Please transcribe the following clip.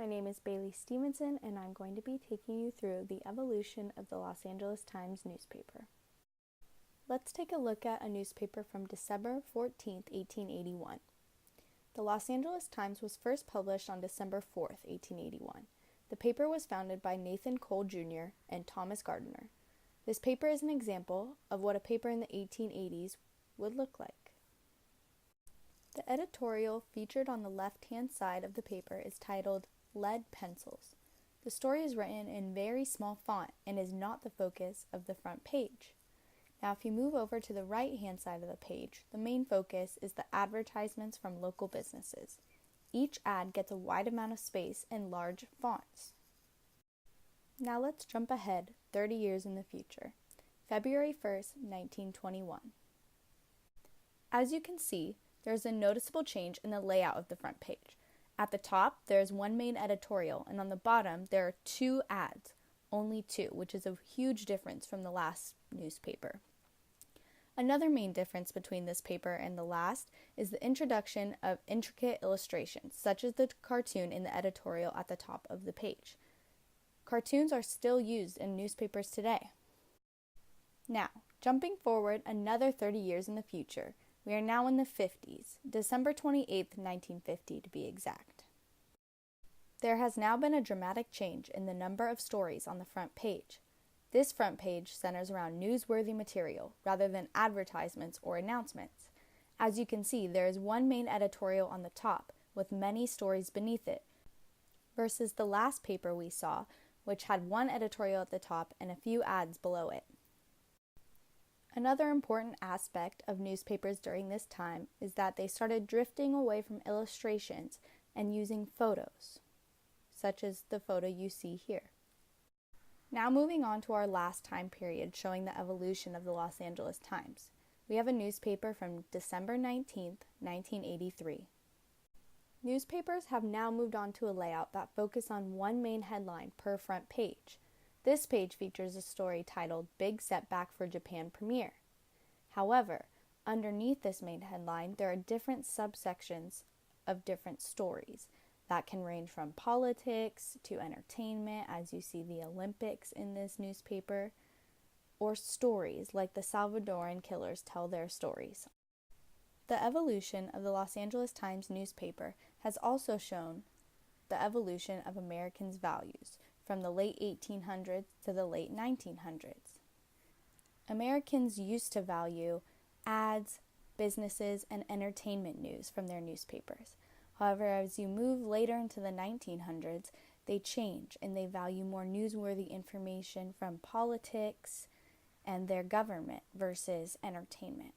My name is Bailey Stevenson, and I'm going to be taking you through the evolution of the Los Angeles Times newspaper. Let's take a look at a newspaper from December 14, 1881. The Los Angeles Times was first published on December 4, 1881. The paper was founded by Nathan Cole Jr. and Thomas Gardner. This paper is an example of what a paper in the 1880s would look like. The editorial featured on the left-hand side of the paper is titled Lead Pencils. The story is written in very small font and is not the focus of the front page. Now, if you move over to the right-hand side of the page, the main focus is the advertisements from local businesses. Each ad gets a wide amount of space and large fonts. Now let's jump ahead 30 years in the future, February 1st, 1921. As you can see, there's a noticeable change in the layout of the front page. At the top, there's one main editorial, and on the bottom, there are two ads, only two, which is a huge difference from the last newspaper. Another main difference between this paper and the last is the introduction of intricate illustrations, such as the cartoon in the editorial at the top of the page. Cartoons are still used in newspapers today. Now, jumping forward another 30 years in the future, we are now in the 50s, December 28th, 1950 to be exact. There has now been a dramatic change in the number of stories on the front page. This front page centers around newsworthy material rather than advertisements or announcements. As you can see, there is one main editorial on the top with many stories beneath it, versus the last paper we saw, which had one editorial at the top and a few ads below it. Another important aspect of newspapers during this time is that they started drifting away from illustrations and using photos, such as the photo you see here. Now moving on to our last time period showing the evolution of the Los Angeles Times. We have a newspaper from December 19th, 1983. Newspapers have now moved on to a layout that focuses on one main headline per front page. This page features a story titled Big Setback for Japan Premiere. However, underneath this main headline, there are different subsections of different stories that can range from politics to entertainment, as you see the Olympics in this newspaper, or stories like the Salvadoran killers tell their stories. The evolution of the Los Angeles Times newspaper has also shown the evolution of Americans' values from the late 1800s to the late 1900s. Americans used to value ads, businesses, and entertainment news from their newspapers. However, as you move later into the 1900s, they change and they value more newsworthy information from politics and their government versus entertainment.